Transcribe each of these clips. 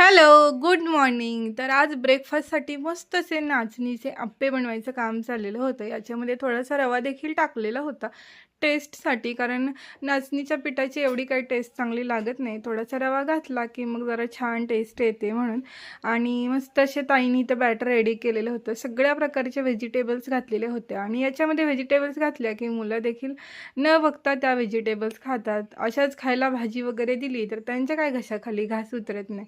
Hello, good morning. तर आज ब्रेकफास्टसाठी मस्त असे नाचणीचे अप्पे बनवायचं काम चाललेलं होतं. याच्यामध्ये थोडासा रवा देखील टाकलेला होता टेस्टसाठी, कारण नाचणीच्या पिठाची एवढी काही टेस्ट चांगली लागत नाही. थोडासा रवा घातला की मग जरा छान टेस्ट येते म्हणून. आणि मस्त असे ताईंनी इथं बॅटर रेडी केलेलं होतं. सगळ्या प्रकारचे व्हेजिटेबल्स घातलेले होते आणि याच्यामध्ये व्हेजिटेबल्स घातल्या की मुलं देखील न बघता त्या व्हेजिटेबल्स खातात. अशाच खायला भाजी वगैरे दिली तर त्यांच्या काय घशाखाली घास उतरत नाही.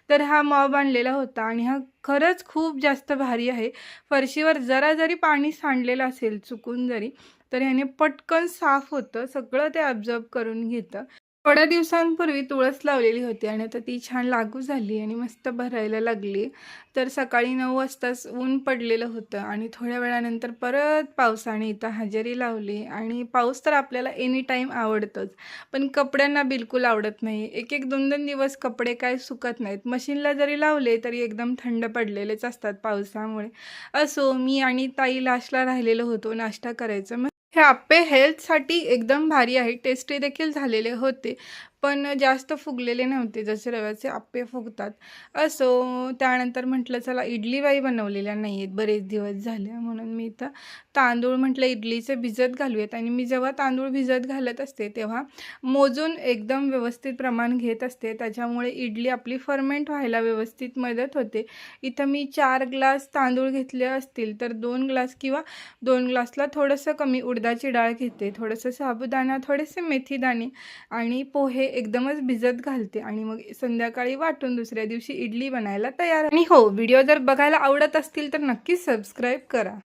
तर हा मॉब आणलेला होता आणि हा खरंच खूप जास्त भारी आहे. फरशीवर जरा जरी पाणी सांडलेलं असेल चुकून जरी, तर ह्याने पटकन साफ होतं. सगळं ते ॲब्झॉर्ब करून घेतं. थोड्या दिवसांपूर्वी तुळस लावलेली होती आणि आता ती छान लागू झाली आणि मस्त भरायला लागली. तर सकाळी 9 वाजताच ऊन पडलेलं होतं आणि थोड्या वेळानंतर परत पावसाने इथं हजेरी लावली. आणि पाऊस तर आपल्याला एनी टाईम आवडतोच, पण कपड्यांना बिलकुल आवडत नाही. 1-1, 2-2 दिवस कपडे काय सुकत नाहीत. मशीनला जरी लावले तरी एकदम थंड पडलेलेच असतात पावसामुळे. असो, मी आणि ताई लास्टला राहिलेलो होतो नाश्ता करायचं. हे आप्पे हेल्थसाठी एकदम भारी आहे. टेस्टी देखील झालेले होते, पण जास्त फुगलेले नव्हते जसे रव्याचे आप्पे फुगतात. असो, त्यानंतर म्हटलं चला इडली बाई बनवलेल्या नाही आहेत बरेच दिवस झाले, म्हणून मी इथं तांदूळ म्हटलं इडलीचे भिजत घालूयात. आणि मी जेव्हा तांदूळ भिजत घालत असते तेव्हा मोजून एकदम व्यवस्थित प्रमाण घेत असते. त्याच्यामुळे इडली आपली फर्मेंट व्हायला व्यवस्थित मदत होते. इथं मी 4 ग्लास तांदूळ घेतले असतील तर 2 ग्लास किंवा 2 ग्लासला थोडंसं कमी उडदाची डाळ घेते, थोडंसं साबुदाणा, थोडेसे मेथीदाणे आणि पोहे एकदमच भिजत घालते आणि मग संध्याकाळी वाटून दुसऱ्या दिवशी इडली बनायला तयार. आणि हो, व्हिडिओ जर बघायला आवडत असतील तर नक्कीच सबस्क्राईब करा.